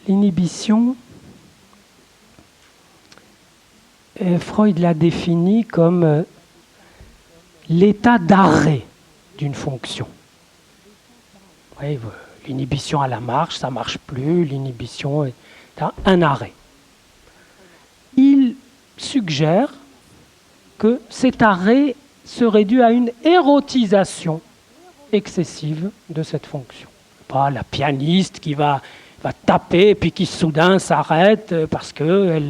L'inhibition, Freud l'a définie comme l'état d'arrêt d'une fonction. Oui, l'inhibition à la marche, ça ne marche plus, l'inhibition est un arrêt. Il suggère que cet arrêt serait dû à une érotisation excessive de cette fonction. Pas la pianiste qui va taper et puis qui soudain s'arrête parce que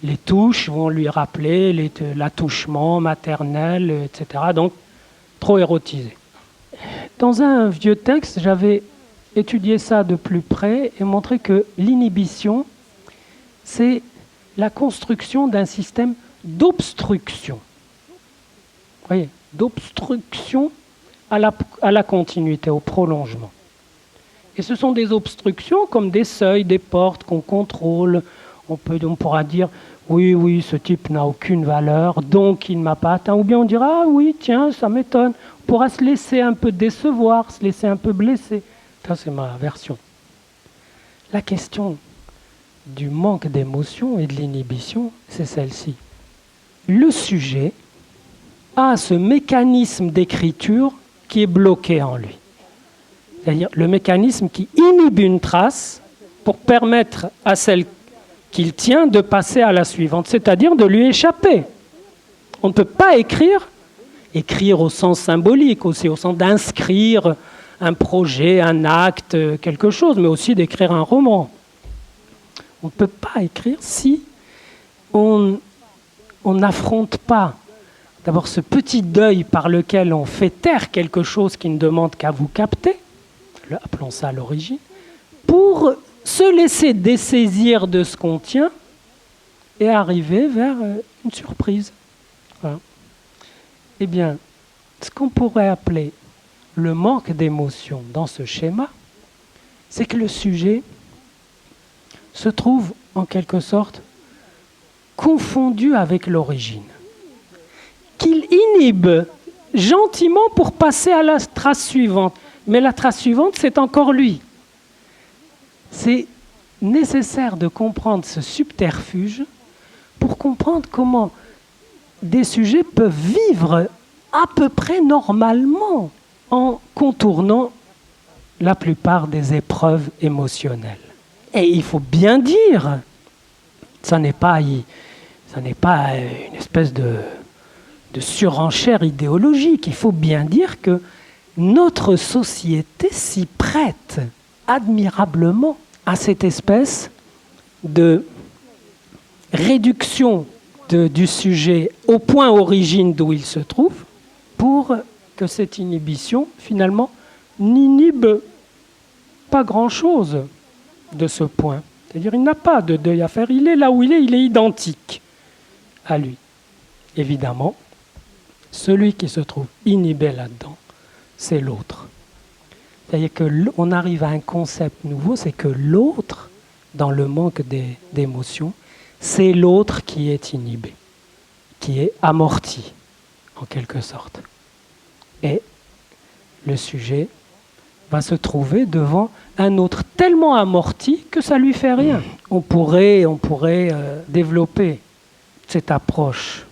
les touches vont lui rappeler l'attouchement maternel, etc. Donc, trop érotisé. Dans un vieux texte, j'avais étudié ça de plus près et montré que l'inhibition, c'est la construction d'un système d'obstruction. Vous voyez, d'obstruction à la continuité, au prolongement. Et ce sont des obstructions comme des seuils, des portes qu'on contrôle. On pourra dire, oui, ce type n'a aucune valeur, donc il ne m'a pas atteint. Ou bien on dira, ah oui, tiens, ça m'étonne. On pourra se laisser un peu décevoir, se laisser un peu blesser. Ça, c'est ma version. La question du manque d'émotion et de l'inhibition, c'est celle-ci. Le sujet a ce mécanisme d'écriture qui est bloqué en lui. C'est-à-dire le mécanisme qui inhibe une trace pour permettre à celle qu'il tient de passer à la suivante, c'est-à-dire de lui échapper. On ne peut pas écrire au sens symbolique, aussi au sens d'inscrire un projet, un acte, quelque chose, mais aussi d'écrire un roman. On ne peut pas écrire si on n'affronte pas d'abord ce petit deuil par lequel on fait taire quelque chose qui ne demande qu'à vous capter, appelons ça l'origine, pour se laisser dessaisir de ce qu'on tient et arriver vers une surprise. Voilà. Eh bien, ce qu'on pourrait appeler le manque d'émotion dans ce schéma, c'est que le sujet se trouve en quelque sorte confondu avec l'origine, qu'il inhibe gentiment pour passer à la trace suivante. Mais la trace suivante, c'est encore lui. C'est nécessaire de comprendre ce subterfuge pour comprendre comment des sujets peuvent vivre à peu près normalement en contournant la plupart des épreuves émotionnelles. Et il faut bien dire, ça n'est pas une espèce de surenchère idéologique, il faut bien dire que notre société s'y prête admirablement à cette espèce de réduction du sujet au point origine d'où il se trouve, pour que cette inhibition, finalement, n'inhibe pas grand-chose de ce point. C'est-à-dire il n'a pas de deuil à faire, il est là où il est identique à lui. Évidemment, celui qui se trouve inhibé là-dedans, c'est l'autre. C'est-à-dire qu'on arrive à un concept nouveau, c'est que l'autre, dans le manque d'émotion, c'est l'autre qui est inhibé, qui est amorti, en quelque sorte. Et le sujet va se trouver devant un autre tellement amorti que ça ne lui fait rien. On pourrait développer cette approche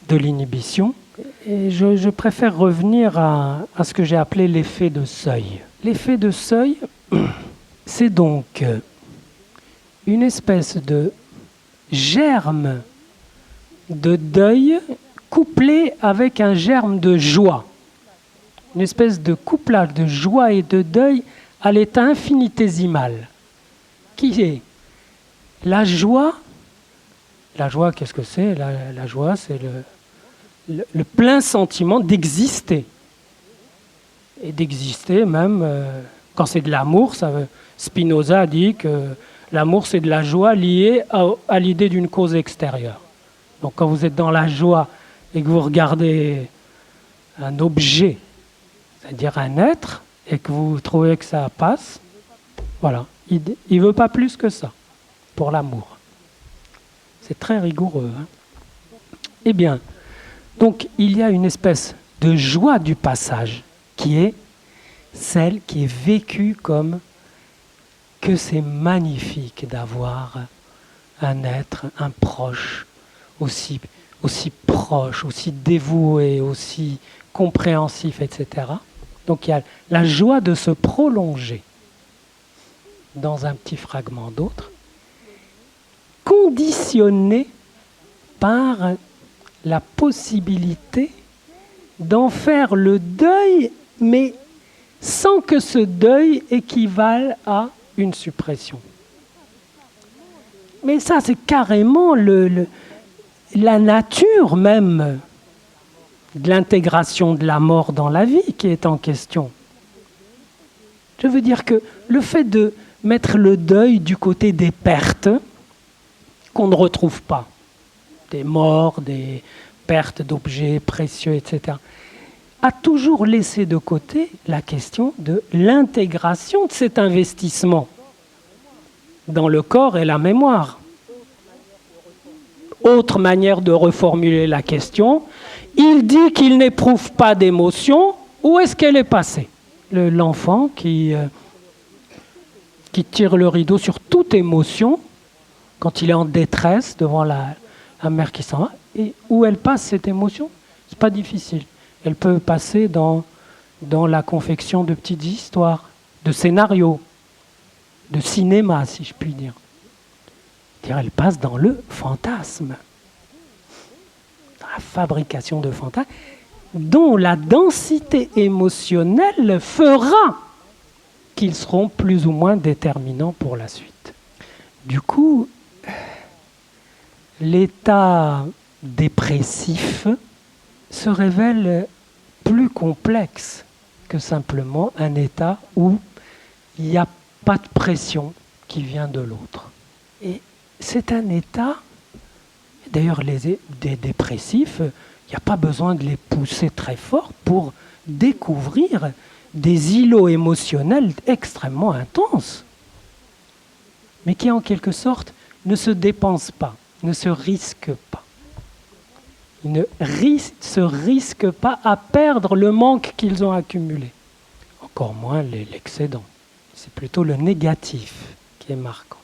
de l'inhibition. Et je préfère revenir à ce que j'ai appelé l'effet de seuil. L'effet de seuil, c'est donc une espèce de germe de deuil couplé avec un germe de joie. Une espèce de couplage de joie et de deuil à l'état infinitésimal. Qui est la joie? La joie, qu'est-ce que c'est? La joie, c'est le plein sentiment d'exister. Et d'exister même, quand c'est de l'amour, Spinoza a dit que l'amour c'est de la joie liée à l'idée d'une cause extérieure. Donc quand vous êtes dans la joie et que vous regardez un objet, c'est-à-dire un être, et que vous trouvez que ça passe, voilà, il ne veut pas plus que ça pour l'amour. C'est très rigoureux. Hein. Eh bien, donc il y a une espèce de joie du passage qui est celle qui est vécue comme que c'est magnifique d'avoir un être, un proche, aussi proche, aussi dévoué, aussi compréhensif, etc. Donc il y a la joie de se prolonger dans un petit fragment d'autre, conditionné par la possibilité d'en faire le deuil, mais sans que ce deuil équivale à une suppression. Mais ça, c'est carrément la nature même de l'intégration de la mort dans la vie qui est en question. Je veux dire que le fait de mettre le deuil du côté des pertes qu'on ne retrouve pas, des morts, des pertes d'objets précieux, etc., a toujours laissé de côté la question de l'intégration de cet investissement dans le corps et la mémoire. Autre manière de reformuler la question, il dit qu'il n'éprouve pas d'émotion, où est-ce qu'elle est passée? L'enfant qui tire le rideau sur toute émotion, quand il est en détresse devant la mère qui s'en va, et où elle passe cette émotion? C'est pas difficile. Elle peut passer dans la confection de petites histoires, de scénarios, de cinéma, si je puis dire. Elle passe dans le fantasme, dans la fabrication de fantasmes, dont la densité émotionnelle fera qu'ils seront plus ou moins déterminants pour la suite. Du coup, l'état dépressif se révèle plus complexe que simplement un état où il n'y a pas de pression qui vient de l'autre. Et c'est un état, d'ailleurs des dépressifs, il n'y a pas besoin de les pousser très fort pour découvrir des îlots émotionnels extrêmement intenses, mais qui en quelque sorte ne se dépensent pas, ne se risquent pas. Ils ne se risquent pas à perdre le manque qu'ils ont accumulé, encore moins l'excédent. C'est plutôt le négatif qui est marquant.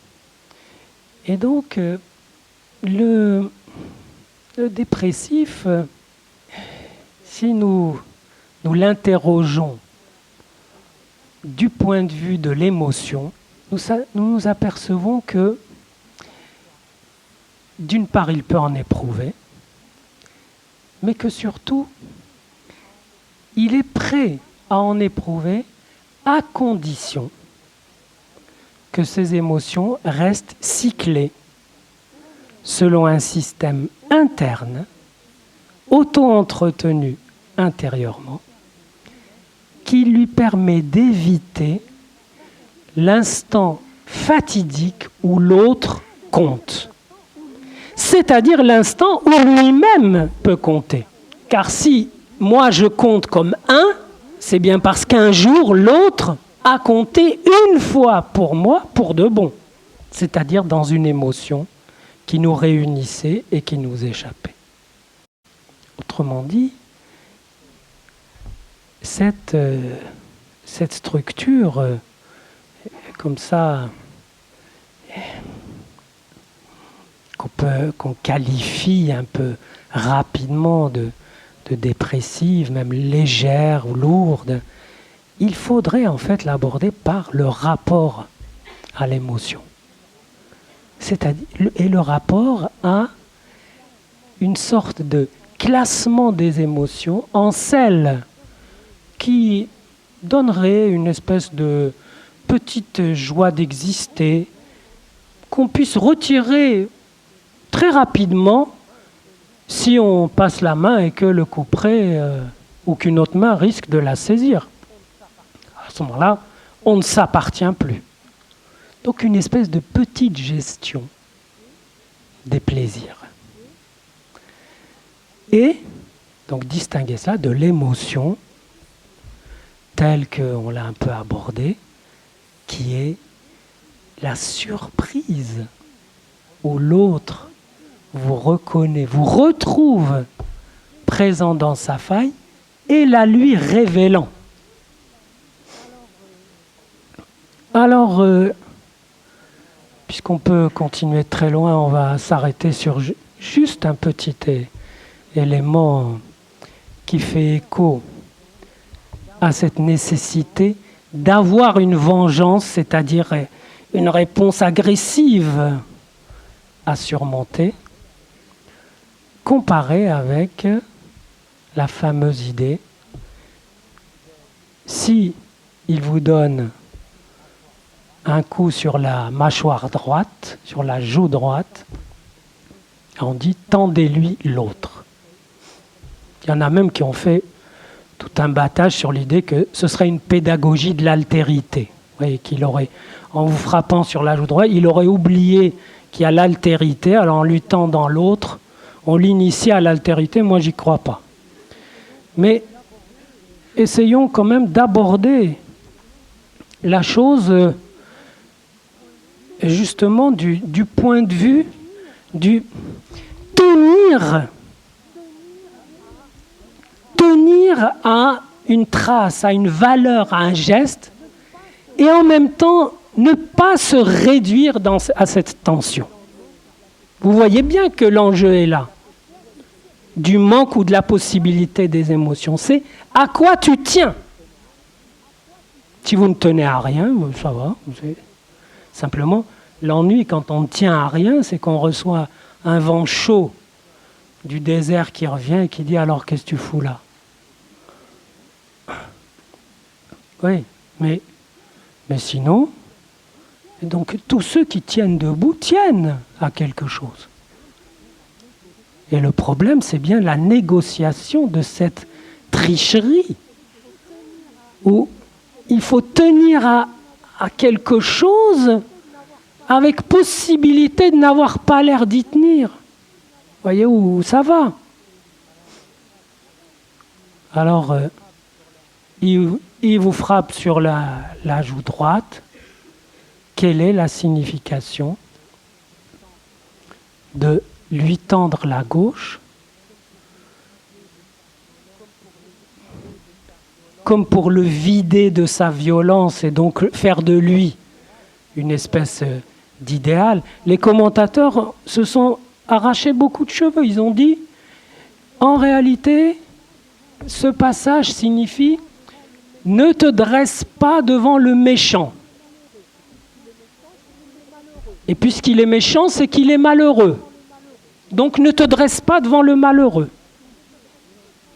Et donc, le dépressif, si nous l'interrogeons du point de vue de l'émotion, nous nous apercevons que, d'une part, il peut en éprouver, mais que surtout, il est prêt à en éprouver à condition que ces émotions restent cyclées selon un système interne, auto-entretenu intérieurement, qui lui permet d'éviter l'instant fatidique où l'autre compte. C'est-à-dire l'instant où lui-même peut compter. Car si moi je compte comme 1, c'est bien parce qu'un jour l'autre a compté une fois pour moi pour de bon. C'est-à-dire dans une émotion qui nous réunissait et qui nous échappait. Autrement dit, cette structure, comme ça, qu'on qualifie un peu rapidement de dépressive, même légère ou lourde, il faudrait en fait l'aborder par le rapport à l'émotion. Et le rapport à une sorte de classement des émotions en celles qui donneraient une espèce de petite joie d'exister, qu'on puisse retirer très rapidement si on passe la main et que le couperet ou qu'une autre main risque de la saisir. À ce moment-là, on ne s'appartient plus. Donc une espèce de petite gestion des plaisirs. Et donc distinguer ça de l'émotion telle qu'on l'a un peu abordée, qui est la surprise où l'autre vous reconnaît, vous retrouve présent dans sa faille et la lui révélant. Alors, puisqu'on peut continuer très loin, on va s'arrêter sur juste un petit élément qui fait écho à cette nécessité d'avoir une vengeance, c'est-à-dire une réponse agressive à surmonter, comparée avec la fameuse idée, si il vous donne un coup sur la mâchoire droite, sur la joue droite, on dit tendez-lui l'autre. Il y en a même qui ont fait tout un battage sur l'idée que ce serait une pédagogie de l'altérité. Vous voyez, qu'il aurait, en vous frappant sur la joue droite, il aurait oublié qu'il y a l'altérité, alors en lui tendant l'autre, on l'initie à l'altérité. Moi, j'y crois pas. Mais essayons quand même d'aborder la chose justement du point de vue du tenir à une trace, à une valeur, à un geste, et en même temps ne pas se réduire à cette tension. Vous voyez bien que l'enjeu est là, du manque ou de la possibilité des émotions. C'est à quoi tu tiens. Si vous ne tenez à rien, ça va. Simplement, l'ennui quand on ne tient à rien, c'est qu'on reçoit un vent chaud du désert qui revient et qui dit « Alors, qu'est-ce que tu fous là ?» Oui, mais sinon, donc tous ceux qui tiennent debout tiennent à quelque chose. Et le problème, c'est bien la négociation de cette tricherie, où il faut tenir à quelque chose avec possibilité de n'avoir pas l'air d'y tenir. Vous voyez où ça va? Alors, il vous frappe sur la joue droite. Quelle est la signification de lui tendre la gauche comme pour le vider de sa violence et donc faire de lui une espèce d'idéal? Les commentateurs se sont arrachés beaucoup de cheveux. Ils ont dit, en réalité, ce passage signifie « Ne te dresse pas devant le méchant ». Et puisqu'il est méchant, c'est qu'il est malheureux. Donc ne te dresse pas devant le malheureux.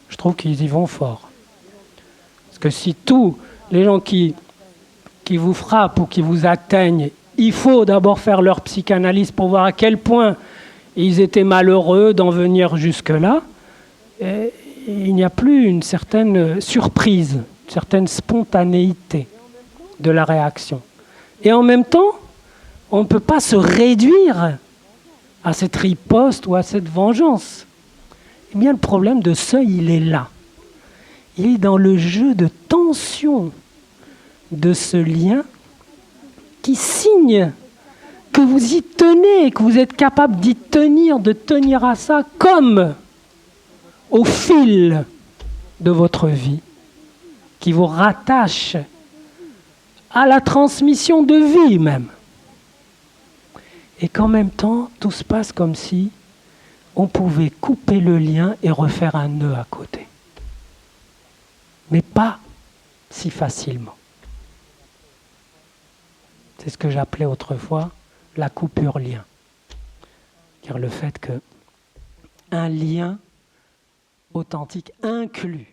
Je trouve qu'ils y vont fort. Parce que si tous les gens qui vous frappent ou qui vous atteignent, il faut d'abord faire leur psychanalyse pour voir à quel point ils étaient malheureux d'en venir jusque-là, et il n'y a plus une certaine surprise, une certaine spontanéité de la réaction. Et en même temps, on ne peut pas se réduire à cette riposte ou à cette vengeance. Eh bien, le problème de ça, il est là. Il est dans le jeu de tension de ce lien qui signe que vous y tenez, que vous êtes capable d'y tenir, de tenir à ça comme au fil de votre vie, qui vous rattache à la transmission de vie même. Et qu'en même temps, tout se passe comme si on pouvait couper le lien et refaire un nœud à côté. Mais pas si facilement. C'est ce que j'appelais autrefois la coupure lien. Car le fait qu'un lien authentique inclut